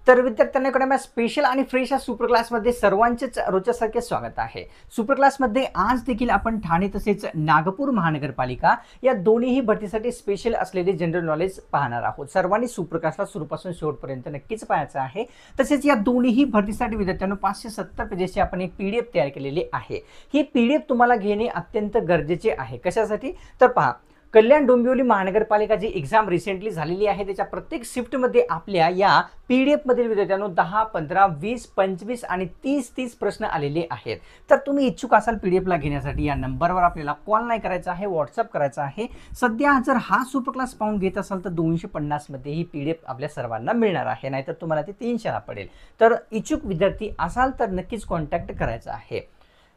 तर विद्यार्थ्यांकडे माझ्या स्पेशल आणि फ्रेश या सुपर क्लासमध्ये सर्वांचेच रोजच्यासारखे स्वागत आहे। सुपर क्लासमध्ये आज देखील आपण ठाणे तसेच नागपूर महानगरपालिका या दोन्हीही भरतीसाठी स्पेशल असलेले जनरल नॉलेज पाहणार आहोत। सर्वांनी सुपर क्लासला सुरूपासून शेवटपर्यंत नक्कीच पाहायचं आहे। तसेच या दोन्हीही भरतीसाठी विद्यार्थ्यांनो 570 पेजेसची आपण एक पीडीएफ तयार केलेली आहे। ही पीडीएफ तुम्हाला घेणे अत्यंत गरजेचे आहे। कशासाठी तर पहा, कल्याण डोंबिवली महानगरपालिका जी एग्जाम रिसेंटली झालेली आहे त्याच्या प्रत्येक शिफ्टमध्ये आपल्या या पीडीएफ मधील विद्यार्थ्यांनो 10, 15, 20, 25 आणि 30 प्रश्न आलेले आहेत। तर तुम्ही इच्छुक असाल पीडीएफला घेण्यासाठी या नंबरवर आपल्याला कॉल नाही करायचा आहे, व्हॉट्सअप करायचा आहे। सध्या जर हा सुपर क्लास पाहून घेत असाल तर 250 मध्ये ही पीडीएफ आपल्या सर्वांना मिळणार आहे, नाहीतर तुम्हाला ती 300 ला पडेल। तर इच्छुक विद्यार्थी असाल तर नक्कीच कॉन्टॅक्ट करायचा आहे।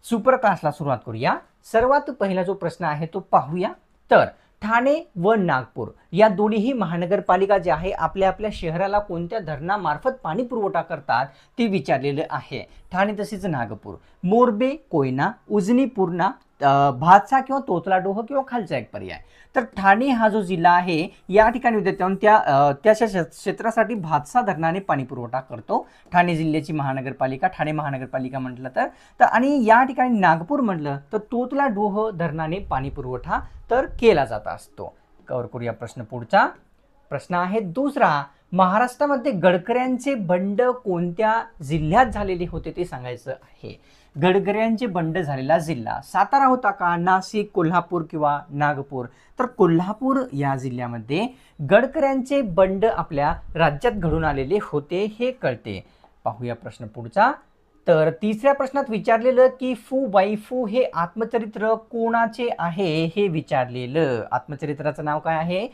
सुपर क्लासला सुरुवात करूया। सर्वात पहिला जो प्रश्न आहे तो पाहूया। तर ठाणे व नागपूर या दोन्हीही महानगरपालिका जे आहे आपल्या आपल्या शहराला कोणत्या धरणामार्फत पाणी पुरवठा करतात ते विचारलेलं आहे। ठाणे तसेच नागपूर, मोरबे, कोयना, उजनी, पूर्णा, भातसा किंवा तोतलाडोह किंवा खालचा एक पर्याय। तर ठाणे हा जो जिल्हा आहे या ठिकाणी विद्यार्थ्यांनो त्याच्या क्षेत्रासाठी भातसा धरणाने पाणी पुरवठा करतो। ठाणे जिल्ह्याची महानगरपालिका ठाणे महानगरपालिका म्हटलं तर आणि या ठिकाणी नागपूर म्हटलं तर तोतलाडोह धरणाने पाणी पुरवठा तर केला जात असतो। कव्हर करूया प्रश्न। पुढचा प्रश्न आहे दुसरा, महाराष्ट्रामध्ये गडकऱ्यांचे बंड कोणत्या जिल्ह्यात झालेले होते ते सांगायचं आहे। गडकऱ्यांचे बंड झालेला जिल्हा सातारा होता का, नाशिक, कोल्हापूर किंवा नागपूर? तर कोल्हापूर या जिल्ह्यामध्ये गडकऱ्यांचे बंड आपल्या राज्यात घडून आलेले होते हे कळते। पाहूया प्रश्न पुढचा। तर तिसऱ्या प्रश्नात विचारलेलं की फू बाई फू हे आत्मचरित्र कोणाचे आहे हे विचारलेलं। आत्मचरित्राचं नाव काय आहे?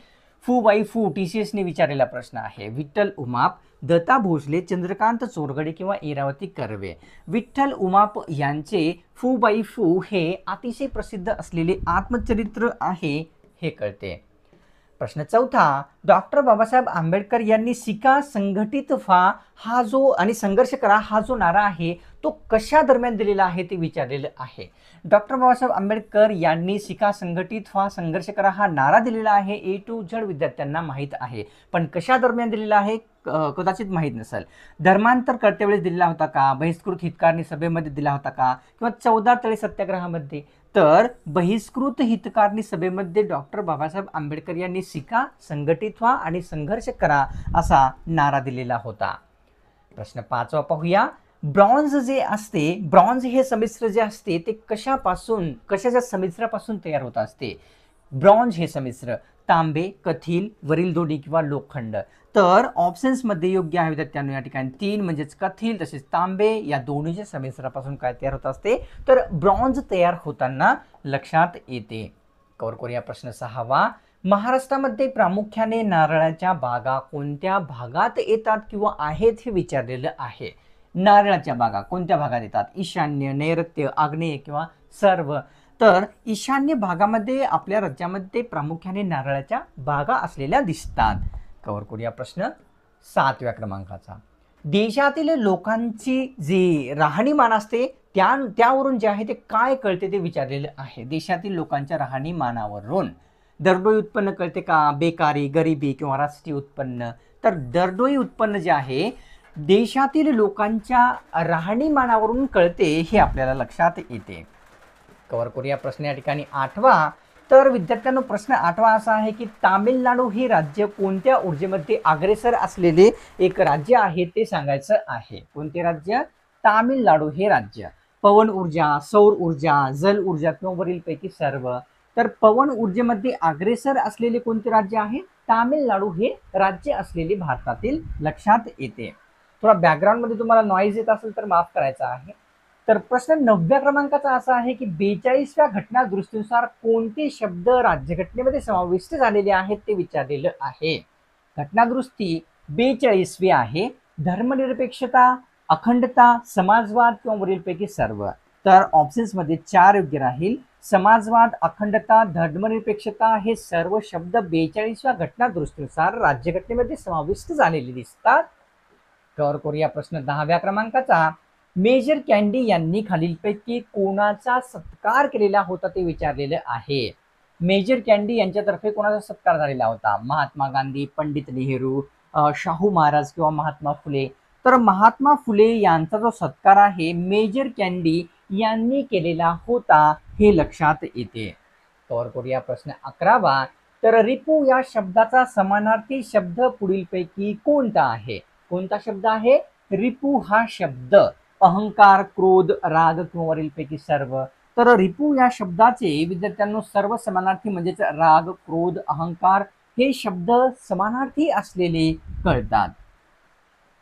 फू बाई फू। TCS ने विचारलेला प्रश्न आहे। विठ्ठल उमाप, दत्ता भोसले, चंद्रकांत चोरगडे किंवा इरावती कर्वे? विठ्ठल उमाप यांचे फू बाई फू हे अतिशय प्रसिद्ध असलेले आत्मचरित्र आहे हे कळते। प्रश्न चौथा, डॉक्टर बाबासाहेब आंबेडकर यांनी शिका संघटित व्हा हा जो आणि संघर्ष करा हा जो नारा आहे तो कशा दरम्यान दिलेला आहे ते विचारलेलं आहे। डॉक्टर बाबासाहेब आंबेडकर यांनी शिका संघटित व्हा संघर्ष करा हा नारा दिलेला आहे। A to Z विद्यार्थ्यांना माहीत आहे, पण कशा दरम्यान दिलेला आहे कदाचित माहीत नसेल। धर्मांतर करतेवेळेस दिलेला होता का, बहिष्कृत हितकारणी सभेमध्ये दिला होता का, किंवा 14 तळे सत्याग्रहामध्ये? तर बहिष्कृत हितकारणी सभेमध्ये डॉक्टर बाबासाहेब आंबेडकर यांनी शिका संघटित व्हा आणि संघर्ष करा असा नारा दिलेला होता। प्रश्न 5वा पाहूया। ब्रॉन्झ जे असते, ब्रॉन्झ हे समिश्र जे असते ते कशाच्या समिश्रापासून तयार होत असते? ब्रॉन्झ हे समिश्र तांबे, कथील, वरील दोन्ही किंवा लोखंड? तर ऑप्शन्स मध्ये योग्य आहे विद्यार्थ्यांनो या ठिकाणी 3 म्हणजेच कथील तसेच तांबे या दोन्हीच्या समिश्रापासून काय तयार होत असते तर ब्रॉन्झ तयार होताना लक्षात येते। कव्हर करूया प्रश्न 6वा। महाराष्ट्रामध्ये प्रामुख्याने नारळाच्या बागा कोणत्या भागात येतात किंवा आहेत हे विचारलेलं आहे। नारळाच्या बागा कोणत्या भागात येतात? ईशान्य, नैऋत्य, आग्नेय किंवा सर्व? तर ईशान्य भागामध्ये आपल्या राज्यामध्ये प्रामुख्याने नारळाच्या बागा असलेल्या दिसतात। कव्हर करूया प्रश्न 7व्या क्रमांकाचा। देशातील लोकांची जी राहणीमान असते त्यावरून जे आहे ते काय कळते ते विचारलेलं आहे। देशातील लोकांच्या राहणीमानावरून दरडोई उत्पन्न कळते का, बेकारी, गरिबी किंवा राष्ट्रीय उत्पन्न? तर दरडोई उत्पन्न जे आहे देशातील लोकांच्या राहणीमानावरून कळते हे आपल्याला लक्षात येते। कव्हर करूया प्रश्न या ठिकाणी 8वा। तर विद्यार्थ्यांनो प्रश्न 8वा असा आहे की तामिळनाडू हे राज्य कोणत्या ऊर्जेमध्ये अग्रेसर असलेले एक राज्य आहे ते सांगायचं आहे। कोणते राज्य? तामिळनाडू हे राज्य। पवन ऊर्जा, सौर ऊर्जा, जल ऊर्जा किंवा वरीलपैकी सर्व? तर पवन ऊर्जेमध्ये अग्रेसर असलेले कोणते राज्य आहे? तामिळनाडू हे राज्य असलेले भारतातील लक्षात येते। थोडा बॅकग्राऊंड मध्ये तुम्हाला नॉईज येत असेल तर माफ करायचा आहे। तर प्रश्न 9व्या क्रमांकाचा असा आहे की 42व्या घटना दुरुस्तीनुसार कोणते शब्द राज्यघटनेमध्ये समाविष्ट झालेले आहेत ते विचारलेलं आहे। घटना दुरुस्ती 42वी आहे। धर्मनिरपेक्षता, अखंडता, समाजवाद किंवा वरीलपैकी सर्व? तर ऑप्शन्स मध्ये 4 योग्य राहील। समाजवाद, अखंडता, धर्मनिरपेक्षता हे सर्व शब्द 42व्या घटना दुरुस्तीनुसार राज्यघटनेमध्ये समाविष्ट झालेले दिसतात। कव्हर करूया प्रश्न 10व्या क्रमांकाचा। मेजर कॅन्डी यांनी खालीलपैकी कोणाचा सत्कार केलेला होता ते विचारलेलं आहे। मेजर कॅन्डी यांच्यातर्फे कोणाचा सत्कार झालेला होता? महात्मा गांधी, पंडित नेहरू, शाहू महाराज किंवा महात्मा फुले? तर महात्मा फुले यांचा जो सत्कार आहे मेजर कॅन्डी यांनी केलेला होता हे लक्षात येते. कव्हर करूया प्रश्न 11वा. तर रिपू या शब्दाचा समानार्थी शब्द पुढीलपैकी कोणता आहे? कोणता शब्द आहे? रिपू हा शब्द. अहंकार, क्रोध, राग किंवा वरीलपैकी सर्व. तर रिपू या शब्दाचे विद्यार्थ्यांनो सर्व समानार्थी म्हणजेच राग, क्रोध, अहंकार हे शब्द समानार्थी असलेले कळतात.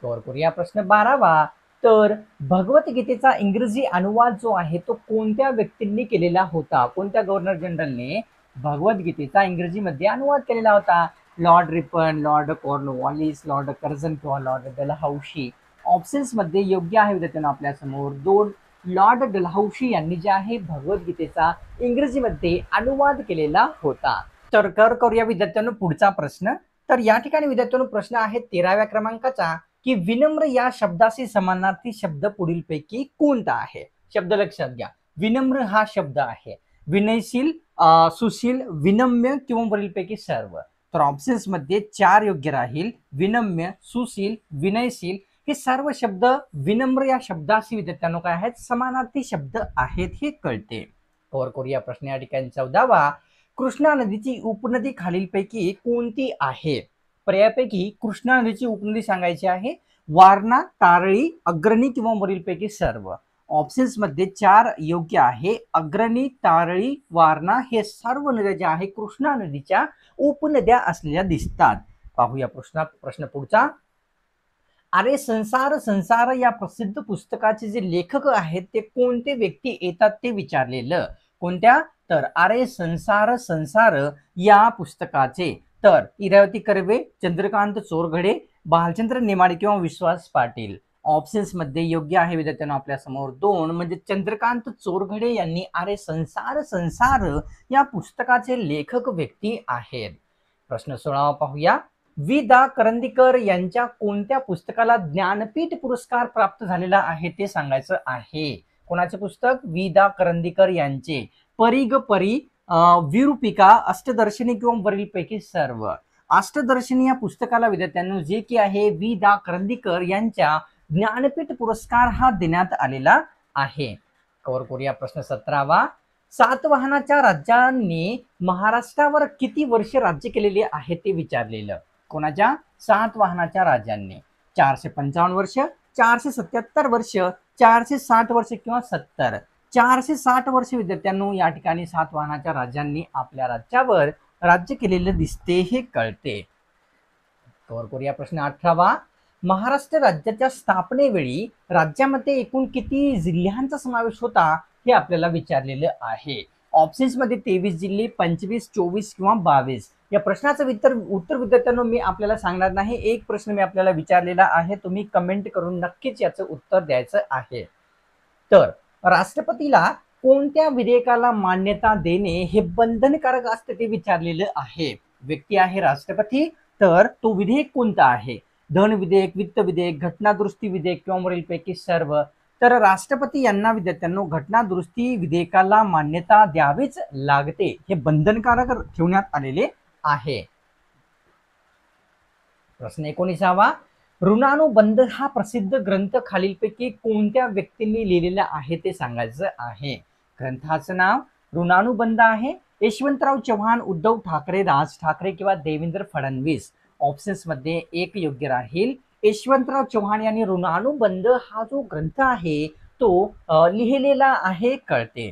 कव्हर करूया प्रश्न 12वा. तर भगवद्गीतेचा इंग्रजी अनुवाद जो आहे तो कोणत्या व्यक्तींनी केलेला होता? कोणत्या गव्हर्नर जनरलने भगवद्गीतेचा इंग्रजीमध्ये अनुवाद केलेला होता? Lord Ripon, Lord Cornwallis, Lord Curzon किंवा लॉर्ड डलहौसी. ऑप्शन्स मध्ये योग्य आहे विद्यार्थ्यांनो आपल्या समोर 2. लॉर्ड डलहौसी यांनी जे आहे भगवद्गीतेचा इंग्रजीमध्ये अनुवाद केलेला होता. तर करूया विद्यार्थ्यांनो पुढचा प्रश्न. तर या ठिकाणी विद्यार्थ्यांनो प्रश्न आहे 13व्या क्रमांकाचा की विनम्र या शब्दाशी समानार्थी शब्द पुढीलपैकी कोणता आहे? शब्द लक्षात घ्या. विनम्र हा शब्द आहे. विनयशील, सुशील, विनम्य किंवा वरीलपैकी सर्व. तर ऑप्शन्स मध्ये 4 योग्य राहील. विनम्य, सुशील, विनयशील हे सर्व शब्द विनम्र या शब्दाशी विद्यार्थ्यांनो काय आहेत? समानार्थी शब्द आहेत हे कळते. कव्हर करूया प्रश्न या ठिकाणी 14वा. कृष्णा नदीची उपनदी खालीलपैकी कोणती आहे? पर्यायापैकी कृष्णा नदीची उपनदी सांगायची आहे. वारणा, तारळी, अग्रणी किंवा वरीलपैकी सर्व. ऑप्शन्स मध्ये 4 योग्य आहे. अग्रणी, तारळी, वारणा हे सर्व नद्या ज्या आहेत कृष्णा नदीच्या उपनद्या असलेल्या दिसतात. पाहूया प्रश्न पुढचा. अरे संसार संसार या प्रसिद्ध पुस्तकाचे जे लेखक आहेत ते कोणते व्यक्ती येतात ते विचारलेलं. कोणत्या? तर अरे संसार संसार या पुस्तकाचे. तर इरावती कर्वे, चंद्रकांत चोरघडे, भालचंद्र नेमाडे किंवा विश्वास पाटील. ऑप्शन्स मध्ये योग्य आहे विद्यार्थ्यांनो आपल्या समोर 2 म्हणजे चंद्रकांत चोरघडे यांनी अरे संसार संसार या पुस्तकाचे लेखक व्यक्ती आहेत. प्रश्न 16 पाहूया. वि. दा. करंदीकर यांच्या कोणत्या पुस्तकाला ज्ञानपीठ पुरस्कार प्राप्त झालेला आहे ते सांगायचं आहे. कोणाचे पुस्तक? वि. दा. करंदीकर यांचे. परी ग परी, विरूपिका, अष्टदर्शनी किंवा वरीलपैकी सर्व. अष्टदर्शनी या पुस्तकाला विद्यार्थ्यांनो जे की आहे वि. दा. करंदीकर यांच्या ज्ञानपीठ पुरस्कार हा देण्यात आलेला आहे. कव्हर करूया प्रश्न 17वा. सातवाहनाच्या राज्यांनी महाराष्ट्रावर किती वर्ष राज्य केलेले आहे ते विचारलेलं. कोणाच्या? सातवाहनाच्या राज्यांनी. 455 वर्ष, 477 वर्ष, 460 वर्ष किंवा 70. 460 वर्ष विद्यार्थ्यांनो या ठिकाणी सातवाहनाच्या राज्यांनी आपल्या राज्यावर राज्य केलेलं दिसते हे कळते. कव्हर करूया प्रश्न 18वा. महाराष्ट्र राज्याच्या स्थापनेवेळी राज्यामध्ये एकूण किती जिल्ह्यांचा समावेश होता हे आपल्याला विचारलेलं आहे. ऑप्शन्स मध्ये 23 जिल्हे, 25, 24 किंवा 22. या प्रश्नाचं उत्तर विद्यार्थ्यांनो मी आपल्याला सांगणार नाही. एक प्रश्न मी आपल्याला विचारलेला आहे, तुम्ही कमेंट करून नक्कीच याचं उत्तर द्यायचं आहे. तर राष्ट्रपतीला कोणत्या विधेयकाला मान्यता देणे हे बंधनकारक असते ते विचारलेलं आहे. व्यक्ती आहे राष्ट्रपती, तर तो विधेयक कोणता आहे? धन विधेयक, वित्त विधेयक, घटनादुरुस्ती विधेयक किंवा वरीलपैकी सर्व. तर राष्ट्रपती यांना विद्यार्थ्यांनो घटनादुरुस्ती विधेयकाला मान्यता द्यावीच लागते, हे बंधनकारक ठेवण्यात आलेले आहे. प्रश्न 19वा. ऋणानुबंध हा प्रसिद्ध ग्रंथ खालीलपैकी कोणत्या व्यक्तींनी लिहिलेला आहे ते सांगायचं आहे. ग्रंथाचं नाव ऋणानुबंध आहे. यशवंतराव चव्हाण, उद्धव ठाकरे, राज ठाकरे किंवा देवेंद्र फडणवीस. ऑप्शन्स मध्ये 1 योग्य राहील. यशवंतराव चव्हाण यांनी ऋणानुबंध हा जो ग्रंथ आहे तो लिहिलेला आहे कळते.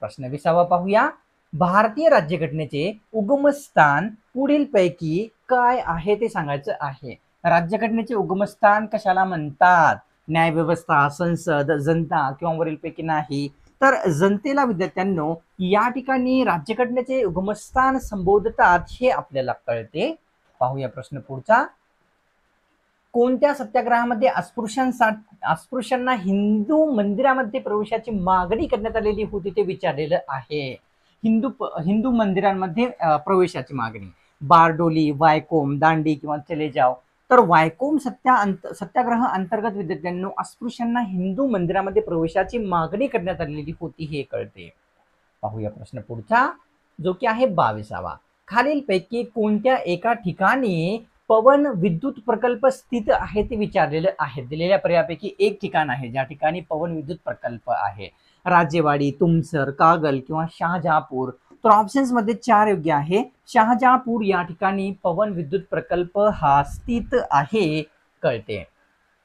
प्रश्न 20वा पाहूया. भारतीय राज्यघटनेचे उगमस्थान पुढीलपैकी काय आहे ते सांगायचं आहे. राज्यघटनेचे उगमस्थान कशाला म्हणतात? न्यायव्यवस्था, संसद, जनता किंवा वरीलपैकी नाही. तर जनतेला विद्यार्थ्यांनो या ठिकाणी राज्यघटनेचे उगमस्थान संबोधतात हे आपल्याला कळते. पाहूया प्रश्न पुढचा. कोणत्या सत्याग्रहामध्ये अस्पृश्यांना हिंदू मंदिरामध्ये प्रवेशाची मागणी करण्यात आलेली होती ते विचारलेलं आहे. हिंदू मंदिरांमध्ये प्रवेशाची मागणी. बारडोली, वायकोम, दांडी किंवा चले जाव. तर वायकोम सत्याग्रह अंतर्गत विद्यार्थ्यांनो अस्पृश्यांना हिंदू मंदिरामध्ये प्रवेशाची मागणी करण्यात आलेली होती हे कळते. पाहूया प्रश्न पुढचा जो की आहे 22वा. खालीलपैकी कोणत्या एका ठिकाणी पवन विद्युत प्रकल्प स्थित आहे ते विचारलेलं आहे. दिलेल्या पर्यायापैकी एक ठिकाण आहे ज्या ठिकाणी पवन विद्युत प्रकल्प आहे. राजेवाडी, तुमसर, कागल किंवा शहाजहापूर. तर ऑप्शन्स मध्ये 4 योग्य आहे. शहाजहापूर या ठिकाणी पवन विद्युत प्रकल्प हा स्थित आहे कळते.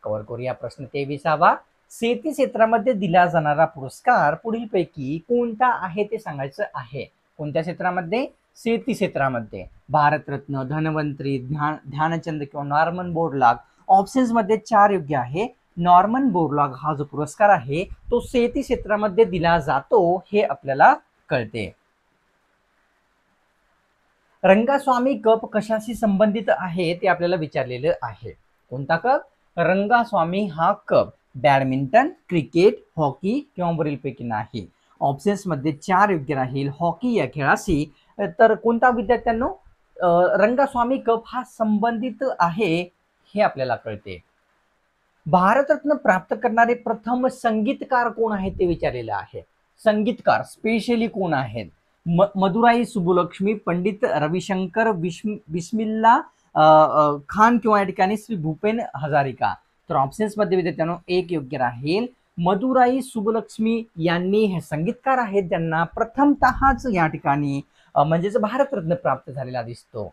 कव्हर करूया प्रश्न 23वा. शेती क्षेत्रामध्ये दिला जाणारा पुरस्कार पुढीलपैकी कोणता आहे ते सांगायचं आहे. कोणत्या क्षेत्रामध्ये? शेती क्षेत्रामध्ये. भारतरत्न, धन्वंतरी, ध्यानचंद किंवा नॉर्मन बोरलॉग. ऑप्शन्स मध्ये 4 योग्य आहे. नॉर्मन बोरलॉग हा जो पुरस्कार आहे तो शेती क्षेत्रामध्ये दिला जातो हे आपल्याला कळते. रंगास्वामी कप कशाशी संबंधित आहे ते आपल्याला विचारलेलं आहे. कोणता कप? रंगास्वामी हा कप बॅडमिंटन, क्रिकेट, हॉकी किंवा वरीलपैकी नाही. ऑप्शन्स मध्ये 4 योग्य राहील. हॉकी या खेळाशी. तर कोणता विद्यार्थ्यांनो रंगास्वामी कप हा संबंधित आहे हे आपल्याला कळते. भारतरत्न प्राप्त करणारे प्रथम संगीतकार कोण आहेत ते विचारलेलं आहे. संगीतकार स्पेशली कोण आहेत? मदुराई सुब्बुलक्ष्मी, पंडित रविशंकर, बिस्मिल्ला खान किंवा या ठिकाणी श्री भूपेन हजारिका. तर ऑप्शन्स मध्ये विद्यार्थ्यांनो एक योग्य राहील. मदुराई सुब्बुलक्ष्मी यांनी हे संगीतकार आहेत ज्यांना प्रथमतःच या ठिकाणी म्हणजेच भारतरत्न प्राप्त झालेला दिसतो.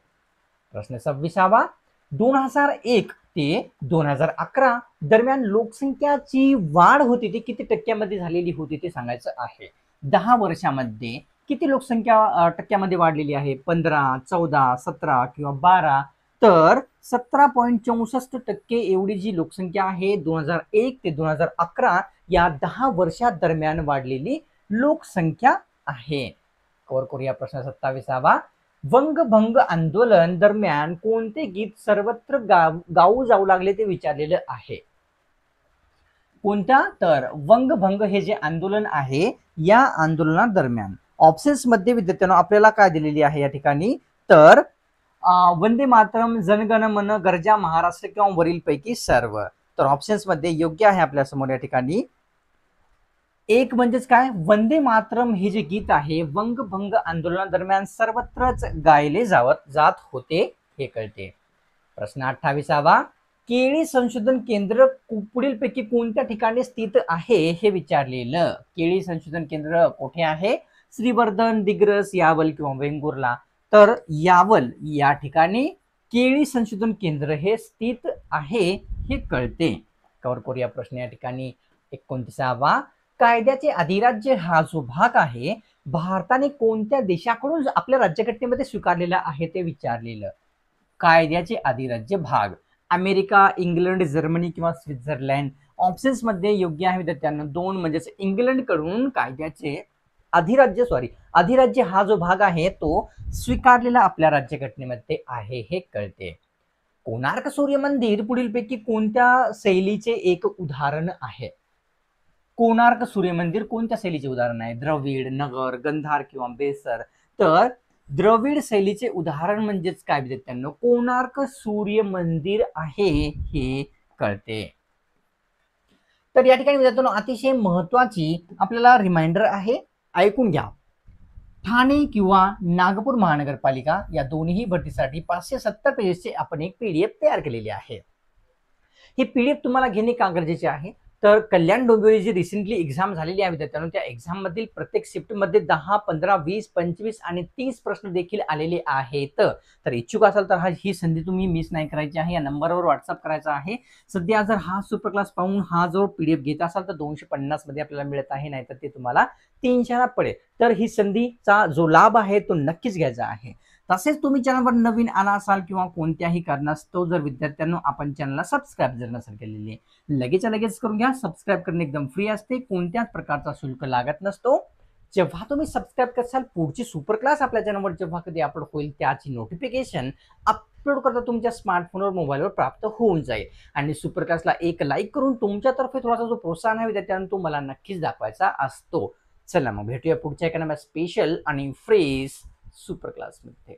प्रश्न 26वा. 2001 ते 2011 दरम्यान लोकसंख्याची वाढ होती ती किती टक्क्यामध्ये झालेली होती ते सांगायचं आहे. 10 वर्षामध्ये किती लोकसंख्या टक्क्यामध्ये वाढलेली आहे? 15, 14, 17 किंवा 12. तर 17.64% एवढी जी लोकसंख्या आहे 2001 ते 2011 या 10 वर्षादरम्यान वाढलेली लोकसंख्या आहे. कव्हर करूया प्रश्न 27वा. वंगभंग आंदोलन दरम्यान कोणते गीत सर्वत्र गाऊ जाऊ लागले ते विचारलेलं आहे. कोणत्या? तर वंगभंग हे जे आंदोलन आहे या आंदोलनादरम्यान ऑप्शन्स मध्ये विद्यार्थ्यांनो आपल्याला काय दिलेली आहे या ठिकाणी? तर वंदे मातरम, जनगण मन, गर्जा महाराष्ट्र किंवा वरीलपैकी सर्व. तर ऑप्शन्स मध्ये योग्य आहे आपल्या समोर या ठिकाणी एक म्हणजेच काय? वंदे मातरम हे जे गीत आहे वंगभंग आंदोलनादरम्यान सर्वत्रच गायले जात होते हे कळते. प्रश्न 28वा. केळी संशोधन केंद्र पुढीलपैकी कोणत्या ठिकाणी स्थित आहे हे विचारलेलं. केळी संशोधन केंद्र कुठे आहे? श्रीवर्धन, दिग्रस, यावल किंवा वेंगुर्ला. तर यावल या ठिकाणी केळी संशोधन केंद्र हे स्थित आहे हे कळते. कव्हर करूया प्रश्न या ठिकाणी 29वा. कायद्याचे अधिराज्य हा जो भाग आहे भारताने कोणत्या देशाकडून आपल्या राज्यघटनेमध्ये स्वीकारलेला आहे ते विचारलेलं. कायद्याचे अधिराज्य भाग अमेरिका, इंग्लंड, जर्मनी किंवा स्वित्झर्लंड. ऑप्शन्स मध्ये योग्य आहे विद्यार्थ्यांना 2 म्हणजेच इंग्लंड कडून कायद्याचे अधिराज्य हा जो भाग आहे तो स्वीकारलेला आपल्या राज्यघटनेमध्ये आहे हे कळते. कोणार्क सूर्य मंदिर पुढीलपैकी कोणत्या शैलीचे एक उदाहरण आहे? कोणार्क सूर्य मंदिर कोणत्या शैलीचे उदाहरण आहे? द्रविड, नगर, गंधार किंवा बेसर. तर द्रविड शैलीचे उदाहरण म्हणजेच काय विद्यार्थ्यांनो? कोणार्क सूर्य मंदिर आहे हे कळते. तर या ठिकाणी विद्यार्थ्यांनो अतिशय महत्वाची आपल्याला रिमाइंडर आहे, ऐकून घ्या. ठाणे किंवा नागपूर महानगरपालिका या दोन्ही भरतीसाठी 570 पेजेसचे आपण एक PDF तयार केलेली आहे. हे PDF तुम्हाला घेणे का गरजेचे आहे? तर कल्याण डोंबिवली जी रिसेंटली एक्झाम झालेली आहे विद्यार्थ्यांनो त्या एक्झाम मधील प्रत्येक शिफ्टमध्ये 10, 15, 20, 25 आणि 30 प्रश्न देखील आलेले आहेत. तर इच्छुक असाल तर ही संधी तुम्ही मिस नाही करायची आहे. या नंबरवर व्हॉट्सअप करायचा आहे. सध्या जर हा सुपर क्लास पाहून हा जो PDF घेत असाल तर 250 मध्ये आपल्याला मिळत आहे, नाहीतर ते तुम्हाला 300 पडेल. तर ही संधीचा जो लाभ आहे तो नक्कीच घ्यायचा आहे. तसेच तुम्ही चॅनलवर नवीन आला असाल किंवा कोणत्याही कारणास्तव जर विद्यार्थ्यांनो आपण चॅनलला सबस्क्राईब जर नसेल केलेली लगेच करून घ्या. सबस्क्राईब करणे एकदम फ्री असते, कोणत्याच प्रकारचा शुल्क लागत नसतो. जेव्हा तुम्ही सबस्क्राईब कराल पुढची सुपर क्लास आपल्या चॅनलवर जेव्हा कधी अपलोड होईल त्याची नोटिफिकेशन अपलोड करता तुमच्या स्मार्टफोनवर मोबाईलवर प्राप्त होऊन जाईल. आणि सुपर क्लासला एक लाईक करून तुमच्यातर्फे थोडासा जो प्रोत्साहन आहे विद्यार्थ्यांनो तो मला नक्कीच दाखवायचा असतो. चला मग भेटूया पुढच्या एका नव्या स्पेशल आणि फ्रेश सुपर क्लास मध्ये.